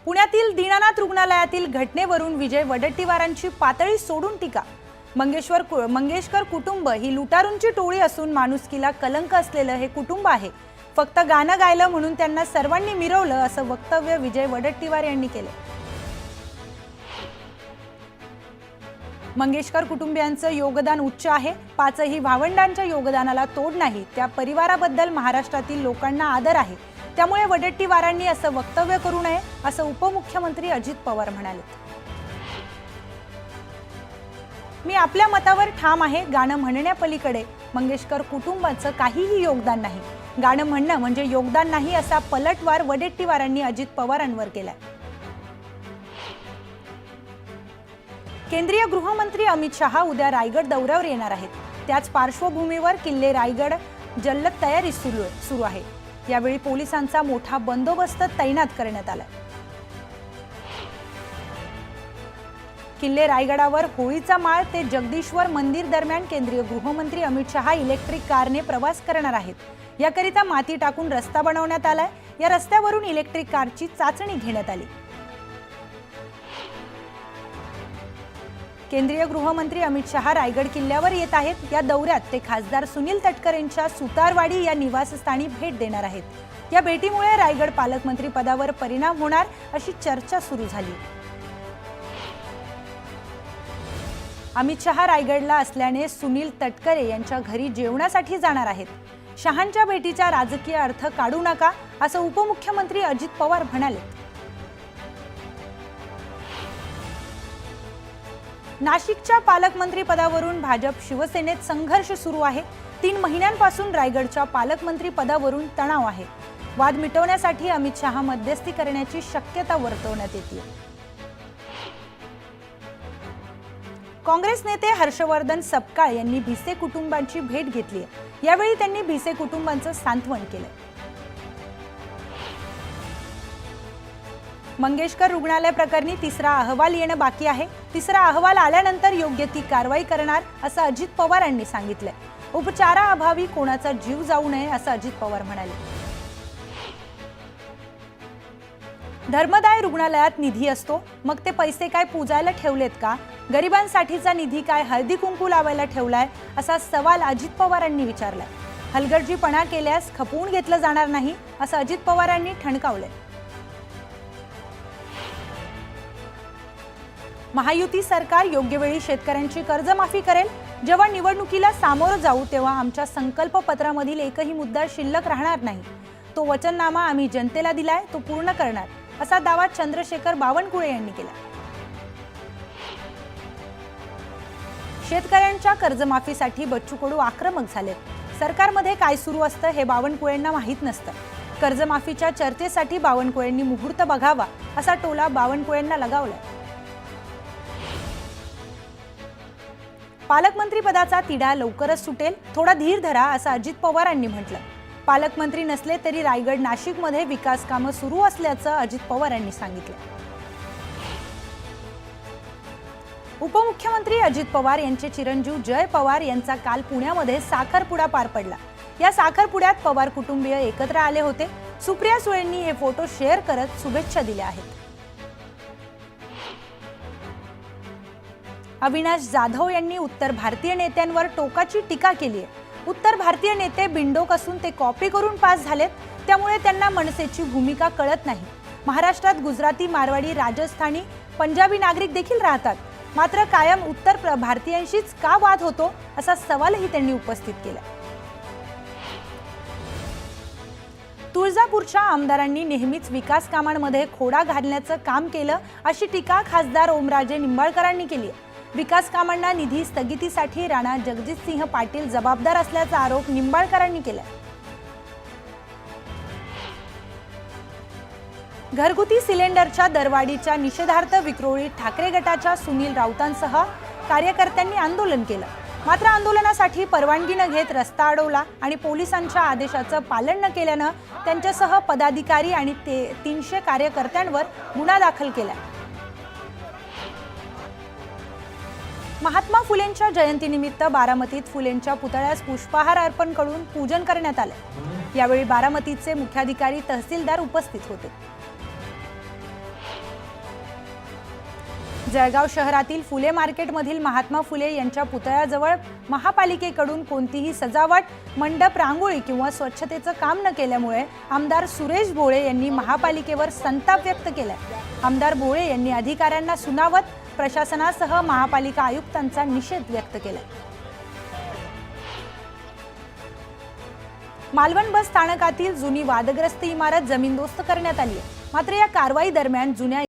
पुण्यातील दीनानाथ रुग्णालयातील घटनेवरून विजय वडेट्टीवारांची पातळी सोडून टीका। मंगेशकर कुटुंब ही लुटारूंची टोळी असून माणुसकीला कलंक असलेलं हे कुटुंब आहे। फक्त गाणं गायलं म्हणून त्यांना सर्वांनी मिरवलं असं वक्तव्य विजय वडेट्टीवार यांनी केले। मंगेशकर कुटुंबियांचं योगदान उच्च आहे। पाचही भावंडांच्या योगदानाला तोड नाही। त्या परिवाराबद्दल महाराष्ट्रातील लोकांना आदर आहे। त्यामुळे वडेट्टीवारांनी असं वक्तव्य करू नये असं उपमुख्यमंत्री अजित पवार म्हणाले। मी आपल्या मतावर ठाम आहे। गाणं म्हणण्यापलीकडे मंगेशकर कुटुंबाचं काहीही योगदान नाही। गाणं म्हणणं म्हणजे योगदान नाही असा पलटवार वडेट्टीवारांनी अजित पवारांवर केलाय। केंद्रीय गृहमंत्री अमित शहा उद्या रायगड दौऱ्यावर येणार आहेत। त्याच पार्श्वभूमीवर किल्ले रायगड जल्लोष तयारी सुरू आहे। यावेळी पोलिसांचा मोठा बंदोबस्त तैनात करण्यात आलाय। किल्ले रायगडावर होळीचा माळ ते जगदीश्वर मंदिर दरम्यान केंद्रीय गृहमंत्री अमित शहा इलेक्ट्रिक कारने प्रवास करणार आहेत। याकरिता माती टाकून रस्ता बनवण्यात आलाय। या रस्त्यावरून इलेक्ट्रिक कारची चाचणी घेण्यात आली। केंद्रीय गृहमंत्री अमित शहा रायगड किल्ल्यावर येत आहेत। या दौऱ्यात ते खासदार सुनील तटकरे यांच्या सुतारवाडी या निवासस्थानी भेट देणार आहेत। या भेटीमुळे रायगड पालकमंत्री पदावर परिणाम होणार अशी चर्चा सुरू झाली। अमित शहा रायगडला असल्याने सुनील तटकरे यांच्या घरी जेवणासाठी जाणार आहेत। शहांच्या भेटीचा राजकीय अर्थ काढू नका असं उपमुख्यमंत्री अजित पवार म्हणाले। नाशिकच्या पालकमंत्री पदावरून भाजप शिवसेनेत संघर्ष सुरू आहे। 3 महिन्यांपासून रायगडच्या पालकमंत्री पदावरून तणाव आहे। वाद मिटवण्यासाठी अमित शहा मध्यस्थी करण्याची शक्यता वर्तवण्यात येते। काँग्रेस नेते हर्षवर्धन सपकाळ यांनी भिसे कुटुंबांची भेट घेतली आहे। यावेळी त्यांनी भिसे कुटुंबांचं सांत्वन केलं। मंगेशकर रुग्णालय प्रकरणी 3रा अहवाल येणं बाकी आहे। 3रा अहवाल आल्यानंतर योग्य ती कारवाई करणार असं अजित पवार यांनी सांगितलंय। उपचाराअभावी कोणाचा जीव जाऊ नये असं अजित पवार म्हणाले। धर्मदाय रुग्णालयात निधी असतो, मग ते पैसे काय पूजायला ठेवलेत का? गरिबांसाठीचा निधी काय हळदी कुंकू लावायला ठेवलाय असा सवाल अजित पवारांनी विचारलाय। हलगर्जीपणा केल्यास खपवून घेतलं जाणार नाही असं अजित पवारांनी ठणकावलंय। महायुती सरकार योग्य वेळी शेतकऱ्यांची कर्जमाफी करेल। जेव्हा निवडणुकीला सामोरं जाऊ तेव्हा आमच्या संकल्प पत्रामधील एकही मुद्दा शिल्लक राहणार नाही। तो वचननामा आम्ही जनतेला दिलाय, तो पूर्ण करणार असा दावा चंद्रशेखर बावनकुळे यांनी केला। शेतकऱ्यांच्या कर्जमाफीसाठी बच्चू कडू आक्रमक झालेत। सरकारमध्ये काय सुरू असतं हे बावनकुळेंना माहीत नसतं। कर्जमाफीच्या चर्चेसाठी बावनकुळेंनी मुहूर्त बघावा असा टोला बावनकुळेंना लगावलाय। पालकमंत्री पदाचा तिढा लवकरच सुटेल, थोडा धीर धरा असं अजित पवारांनी म्हटलं। पालकमंत्री नसले तरी रायगड नाशिकमध्ये विकास कामं सुरू असल्याचं अजित पवार यांनी सांगितलं। उपमुख्यमंत्री अजित पवार यांचे चिरंजीव जय पवार यांचा काल पुण्यामध्ये साखरपुडा पार पडला। या साखरपुड्यात पवार कुटुंबीय एकत्र आले होते। सुप्रिया सुळेंनी हे फोटो शेअर करत शुभेच्छा दिल्या आहेत। अविनाश जाधव यांनी उत्तर भारतीय नेत्यांवर टोकाची टीका केली आहे। उत्तर भारतीय नेते बिंडोक असून ते कॉपी करून पास झालेत, त्यामुळे त्यांना मनसेची भूमिका कळत नाही। महाराष्ट्रात गुजराती, मारवाडी, राजस्थानी, पंजाबी नागरिक देखील राहतात, मात्र कायम उत्तर भारतीयांशीच का वाद होतो असा सवालही त्यांनी उपस्थित केला। तुळजापूरच्या आमदारांनी नेहमीच विकास कामांमध्ये खोडा घालण्याचं काम केलं अशी टीका खासदार ओमराजे निंबाळकरांनी केली आहे। विकास कामांना निधी स्थगितीसाठी राणा जगजितसिंह पाटील जबाबदार असल्याचा आरोप निंबाळकरांनी केला। घरगुती सिलेंडरच्या दरवाढीच्या निषेधार्थ विक्रोळी ठाकरे गटाच्या सुनील राऊतांसह कार्यकर्त्यांनी आंदोलन केलं। मात्र आंदोलनासाठी परवानगी न घेत रस्ता अडवला आणि पोलिसांच्या आदेशाचं पालन न केल्यानं त्यांच्यासह पदाधिकारी आणि 300 कार्यकर्त्यांवर गुन्हा दाखल केला। महात्मा फुलेंच्या जयंतीनिमित्त बारामतीत फुलेंच्या पुतळ्यास पुष्पहार अर्पण करून पूजन करण्यात आले। यावेळी बारामतीचे मुख्याधिकारी तहसीलदार उपस्थित होते। जळगाव शहरातील फुले मार्केटमधील महात्मा फुले यांच्या पुतळ्याजवळ महापालिकेकडून कोणतीही सजावट, मंडप, रांगोळी किंवा स्वच्छतेचं काम न केल्यामुळे आमदार सुरेश भोळे यांनी महापालिकेवर संताप व्यक्त केलाय। आमदार भोळे यांनी अधिकाऱ्यांना सुनावत प्रशासनासह महापालिका आयुक्तांचा निषेध व्यक्त केलाय। मालवण बस स्थानकातील जुनी वादग्रस्त इमारत जमीनदोस्त करण्यात आली आहे। मात्र या कारवाई दरम्यान जुन्या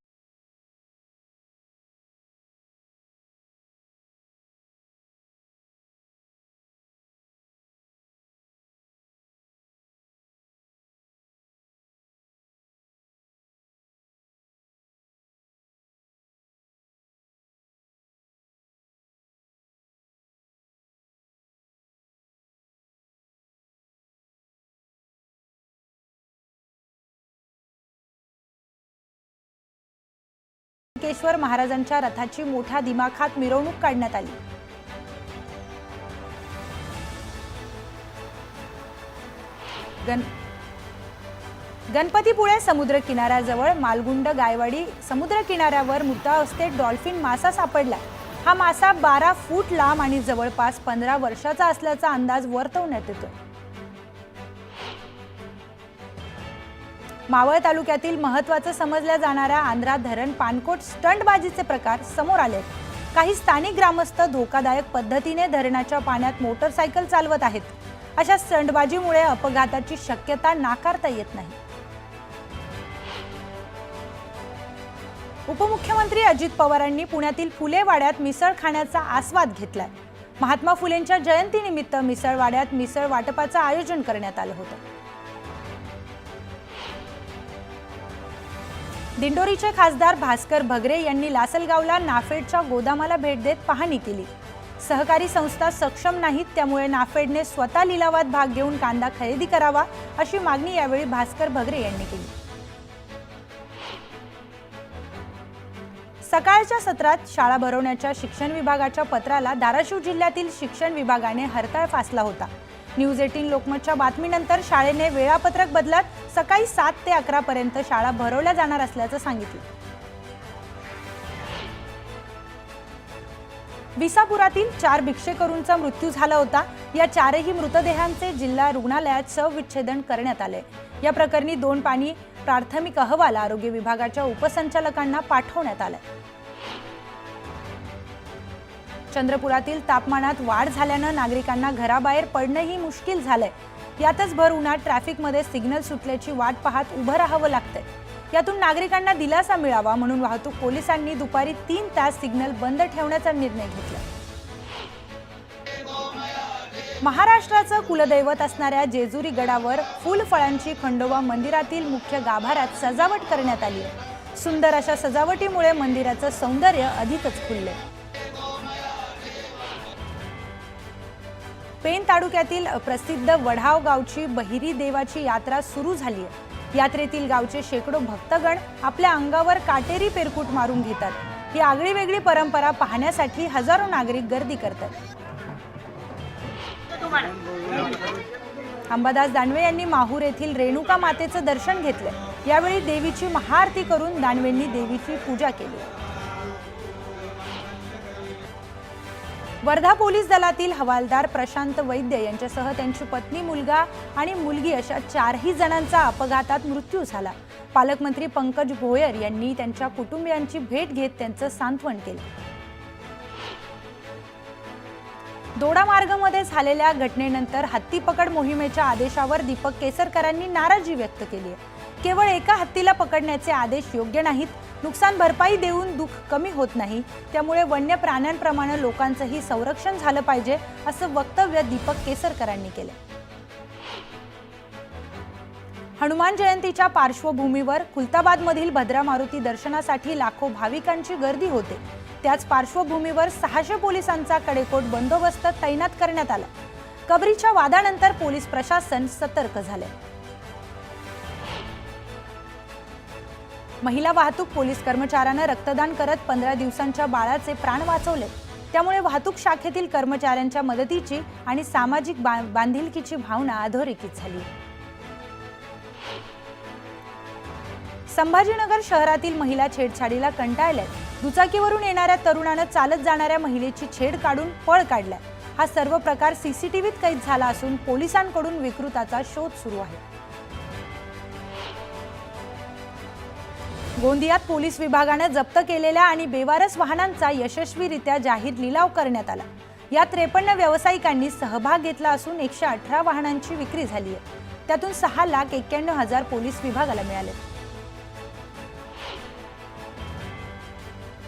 केशवर महाराजांच्या रथाची मोठ्या दिमाखात मिरवणूक काढण्यात आली। गणपतीपुळे समुद्र किनाऱ्याजवळ मालगुंड गायवाडी समुद्र किनाऱ्यावर मृतावस्थेत डॉल्फिन मासा सापडला। हा मासा 12 फूट लांब आणि जवळपास 15 वर्षाचा असल्याचा अंदाज वर्तवण्यात येतो। मावळ तालुक्यातील महत्त्वाचं समजल्या जाणाऱ्या आंध्रा धरण पाणकोट स्टंटबाजीचे प्रकार समोर आले। काही स्थानिक ग्रामस्थ धोकादायक पद्धतीने धरणाच्या पाण्यात मोटरसायकल चालवत आहेत। अशा स्टंटबाजीमुळे अपघाताची शक्यता नाकारता येत नाही। उपमुख्यमंत्री अजित पवारांनी पुण्यातील फुलेवाड्यात मिसळ खाण्याचा आस्वाद घेतलाय। महात्मा फुलेंच्या जयंतीनिमित्त मिसळवाड्यात मिसळ वाटपाचं आयोजन करण्यात आलं होतं। दिंडोरीचे खासदार भास्कर भगरे यांनी लासलगावला नाफेडच्या गोदामाला भेट देत पाहणी केली। सहकारी संस्था सक्षम नाहीत, त्यामुळे नाफेडने स्वतः लिलावात भाग घेऊन कांदा खरेदी करावा अशी मागणी यावेळी भास्कर भगरे यांनी केली। सकाळच्या सत्रात शाळा भरवण्याच्या शिक्षण विभागाच्या पत्राला धाराशिव जिल्ह्यातील शिक्षण विभागाने हरताळ फासला होता। न्यूज 18 लोकमतच्या बातमीनंतर शाळेने वेळापत्रक बदलत सकाळी 7 ते 11 पर्यंत शाळा भरवल्या जाणार असल्याचं सांगितलं। विसापुरातील 4 भिक्षेकरूंचा मृत्यू झाला होता। या 4ही मृतदेहांचे जिल्हा रुग्णालयात शवविच्छेदन करण्यात आले। या प्रकरणी 2 पाणी प्राथमिक अहवाल आरोग्य विभागाच्या उपसंचालकांना पाठवण्यात आला। चंद्रपुरातील तापमानात वाढ झाल्यानं नागरिकांना घराबाहेर पडणंही मुश्किल झालंय। यातच भर उन्हात ट्रॅफिकमध्ये सिग्नल सुटल्याची वाट पाहत उभं राहावं लागतंय। यातून नागरिकांना दिलासा मिळावा म्हणून वाहतूक पोलिसांनी दुपारी 3 तास सिग्नल बंद ठेवण्याचा निर्णय घेतला। महाराष्ट्राचं कुलदैवत असणाऱ्या जेजुरी गडावर फुलफळांची खंडोबा मंदिरातील मुख्य गाभाऱ्यात सजावट करण्यात आली आहे। सुंदर अशा सजावटीमुळे मंदिराचं सौंदर्य अधिकच खुललंय। पेन तालुक्यातील प्रसिद्ध वढाव गावची बहिरी देवाची यात्रा सुरू झाली आहे। यात्रेतील गावचे शेकडो भक्तगण आपल्या अंगावर काटेरी पेरकूट मारून घेतात। ही आगळीवेगळी परंपरा पाहण्यासाठी हजारो नागरिक गर्दी करतात। अंबादास दानवे यांनी माहूर येथील रेणुका मातेचं दर्शन घेतलं। यावेळी देवीची महाआरती करून दानवेंनी देवीची पूजा केली। वर्धा पोलीस दलातील हवालदार प्रशांत वैद्य यांच्यासह त्यांची पत्नी, मुलगा आणि मुलगी अशा 4ही जणांचा अपघातात मृत्यू झाला। पालकमंत्री पंकज भोयर यांनी त्यांच्या कुटुंबियांची भेट घेत त्यांचं सांत्वन केलं। दोडामार्गमध्ये झालेल्या घटनेनंतर हत्तीपकड मोहिमेच्या आदेशावर दीपक केसरकरांनी नाराजी व्यक्त केली आहे। केवळ एका हत्तीला पकडण्याचे आदेश योग्य नाहीत। नुकसान भरपाई देऊन दुःख कमी होत नाही, त्यामुळे वन्य प्राण्यांप्रमाणे लोकांचंही संरक्षण झालं पाहिजे असं वक्तव्य दीपक केसरकरांनी केलं। हनुमान जयंतीच्या पार्श्वभूमीवर खुलताबादमधील भद्रा मारुती दर्शनासाठी लाखो भाविकांची गर्दी होते। त्याच पार्श्वभूमीवर 600 पोलिसांचा कडेकोट बंदोबस्त तैनात करण्यात आला। कबरीच्या वादानंतर पोलीस प्रशासन सतर्क झाले। महिला वाहतूक पोलीस कर्मचाऱ्यानं रक्तदान करत 15 दिवसांच्या बाळाचे प्राण वाचवले। त्यामुळे वाहतूक शाखेतील कर्मचाऱ्यांच्या मदतीची आणि सामाजिक बांधिलकीची भावना अधोरेखित झाली। संभाजीनगर शहरातील महिला छेडछाडीला कंटाळल्यात। दुचाकीवरून येणाऱ्या तरुणानं चालत जाणाऱ्या महिलेची छेड काढून पळ काढलाय। हा सर्व प्रकार सीसीटीव्हीत कैद झाला असून पोलिसांकडून विकृताचा शोध सुरू आहे। गोंदियात पोलीस विभागाने जप्त केलेल्या आणि बेवारस वाहनांचा यशस्वीरित्या जाहीर लिलाव करण्यात आला। यात 53 व्यावसायिकांनी सहभाग घेतला असून 118 वाहनांची विक्री झाली आहे। त्यातून 6,91,000 पोलीस विभागाला मिळाले।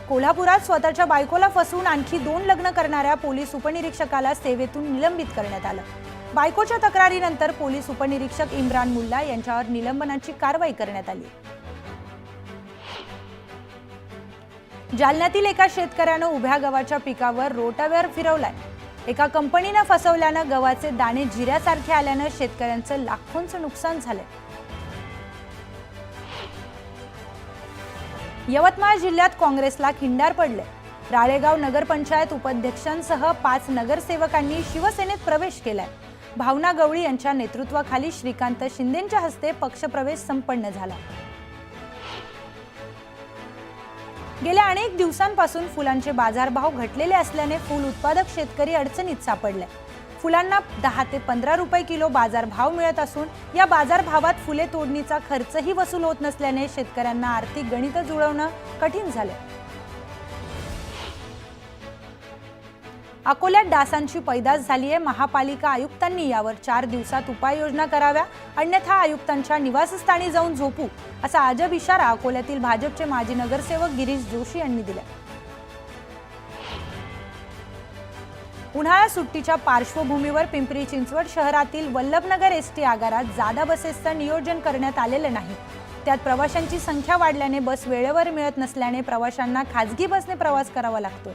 कोल्हापुरात स्वतःच्या बायकोला फसवून आणखी 2 लग्न करणाऱ्या पोलीस उपनिरीक्षकाला सेवेतून निलंबित करण्यात आलं। बायकोच्या तक्रारीनंतर पोलीस उपनिरीक्षक इम्रान मुल्ला यांच्यावर निलंबनाची कारवाई करण्यात आली। जालन्यातील एका शेतकऱ्यानं उभ्या गव्हाच्या पिकावर रोटावेटर फिरवलाय। एका कंपनीने फसवल्यानं गव्हाचे दाणे जिऱ्यासारखे आल्यानं शेतकऱ्यांचं लाखोंचं नुकसान झालंय। यवतमाळ जिल्ह्यात काँग्रेसला खिंडार पडले। राळेगाव नगरपंचायत उपाध्यक्षांसह 5 नगरसेवकांनी शिवसेनेत प्रवेश केलाय। भावना गवळी यांच्या नेतृत्वाखाली श्रीकांत शिंदेंच्या हस्ते पक्षप्रवेश संपन्न झाला। गेल्या अनेक दिवसांपासून फुलांचे बाजारभाव घटलेले असल्याने फूल उत्पादक शेतकरी अडचणीत सापडले। फुलांना 10 ते 15 रुपये किलो बाजारभाव मिळत असून या बाजारभावात फुले तोडणीचा खर्चही वसूल होत नसल्याने शेतकऱ्यांना आर्थिक गणित जुळवणं कठीण झाले। अकोल्यात डासांची पैदास झाली आहे। महापालिका आयुक्तांनी यावर 4 दिवसात उपाययोजना कराव्या, अन्यथा आयुक्तांच्या निवासस्थानी जाऊन झोपू असा अजब इशारा अकोल्यातील भाजपचे माजी नगरसेवक गिरीश जोशी यांनी दिला। उन्हाळा सुट्टीच्या पार्श्वभूमीवर पिंपरी चिंचवड शहरातील वल्लभनगर एसटी आगारात जादा बसेसचं नियोजन करण्यात आलेलं नाही। त्यात प्रवाशांची संख्या वाढल्याने बस वेळेवर मिळत नसल्याने प्रवाशांना खासगी बसने प्रवास करावा लागतो।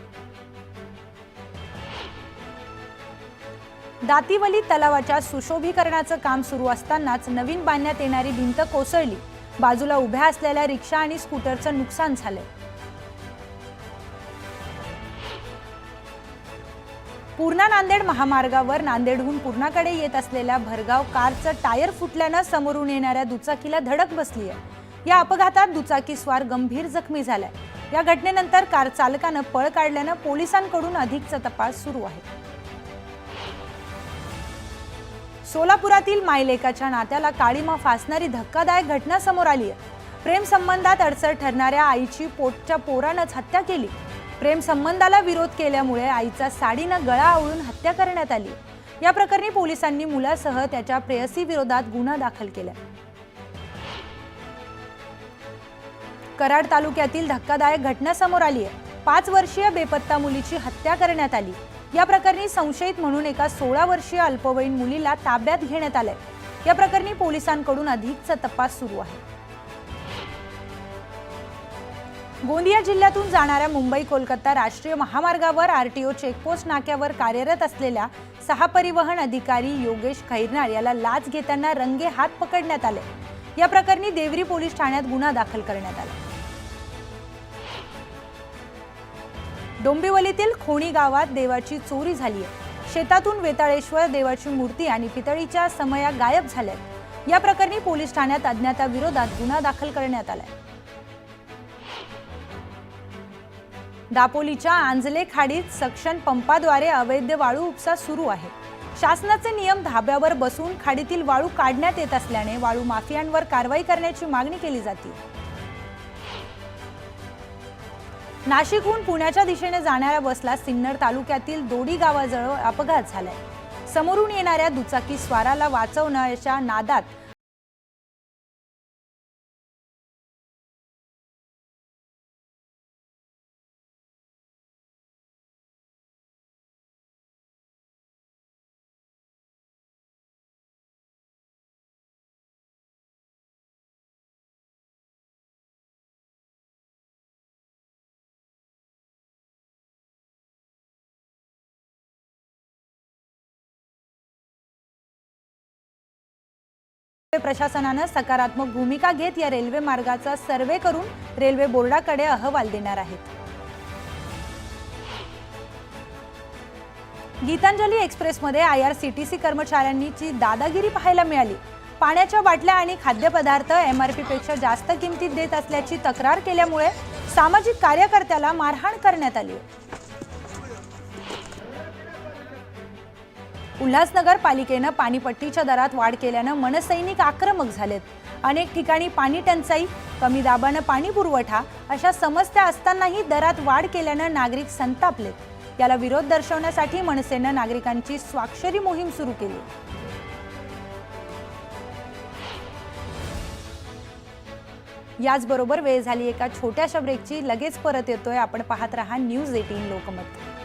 दातीवली तलावाच्या सुशोभीकरणाचं काम सुरू असतानाच नवीन बांधण्यात येणारी भिंत कोसळली। बाजूला उभ्या असलेल्या रिक्षा आणि स्कूटरचं नुकसान झालंय। पूर्णा नांदेड महामार्गावर नांदेडहून पूर्णाकडे येत असलेल्या भरगाव कारचं टायर फुटल्यानं समोरून येणाऱ्या दुचाकीला धडक बसली आहे। या अपघातात दुचाकीस्वार गंभीर जखमी झालाय। या घटनेनंतर कार चालकानं पळ काढल्यानं पोलिसांकडून अधिकचा तपास सुरू आहे। सोलापुरातील मायलेकाच्या नात्याला काळीमा फासणारी धक्कादायक घटना समोर आली आहे। प्रेम संबंधात अडसर ठरणाऱ्या आईची पोटच्या पोरानंच हत्या केली। प्रेम संबंधाला विरोध केल्यामुळे आईचा साडीनं गळा आवळून हत्या करण्यात आली। या प्रकरणी पोलिसांनी मुलासह त्याच्या प्रेयसी विरोधात गुन्हा दाखल केला। कराड तालुक्यातील धक्कादायक घटना समोर आली आहे। 5 वर्षीय बेपत्ता मुलीची हत्या करण्यात आली। या प्रकरणी संशयित म्हणून एका 16 वर्षीय अल्पवयीन मुलीला ताब्यात घेण्यात आले। या प्रकरणी पोलिसांकडून अधिकचा तपास सुरू आहे। गोंदिया जिल्ह्यातून जाणाऱ्या मुंबई कोलकाता राष्ट्रीय महामार्गावर आरटीओ चेकपोस्ट नाक्यावर कार्यरत असलेल्या 6 परिवहन अधिकारी योगेश खैरनार याला लाच घेताना रंगे हात पकडण्यात आले। या प्रकरणी देवरी पोलीस ठाण्यात गुन्हा दाखल करण्यात आला। डोंबिवलीतील खोणी गावात देवाची चोरी झाली आहे। शेतातून वेताळेश्वर देवाची मूर्ती आणि पितळीच्या समया गायब झाल्यात। या प्रकरणी पोलीस ठाण्यात अज्ञाताविरोधात गुन्हा दाखल करण्यात आलाय। दापोलीच्या आंजले खाडीत सक्शन पंपाद्वारे अवैध वाळू उपसा सुरू आहे। शासनाचे नियम धाब्यावर बसून खाडीतील वाळू काढण्यात येत असल्याने वाळू माफियांवर कारवाई करण्याची मागणी केली जाते। नाशिकहून पुण्याच्या दिशेने जाणाऱ्या बसला सिन्नर तालुक्यातील दोडी गावाजवळ अपघात झालाय। समोरून येणाऱ्या दुचाकी स्वाराला वाचवण्याच्या नादात प्रशासनाने सकारात्मक भूमिका घेत या रेल्वे मार्गाचा सर्वे करून रेल्वे बोर्डाकडे अहवाल देणार आहेत। गीतांजली एक्सप्रेसमध्ये आयआरसीटीसी कर्मचाऱ्यांची दादागिरी पाहायला मिळाली। पाण्याच्या बाटल्या आणि खाद्यपदार्थ एमआरपी पेक्षा जास्त किमतीत देत असल्याची तक्रार केल्यामुळे सामाजिक कार्यकर्त्याला मारहाण करण्यात आली आहे. उल्हासनगर पालिकेनं पाणीपट्टीच्या दरात वाढ केल्यानं मनसैनिक आक्रमक झालेत. अनेक ठिकाणी पाणी टंचाई, कमी दाबानं पाणी पुरवठा अशा समस्या असतानाही दरात वाढ केल्यानं नागरिक संतापलेत. याला विरोध दर्शवण्यासाठी मनसेनं नागरिकांची स्वाक्षरी मोहीम सुरू केली. याचबरोबर वेळ झाली एका छोट्याशा ब्रेकची. लगेच परत येतोय. आपण पाहत रहा न्यूज 18 लोकमत.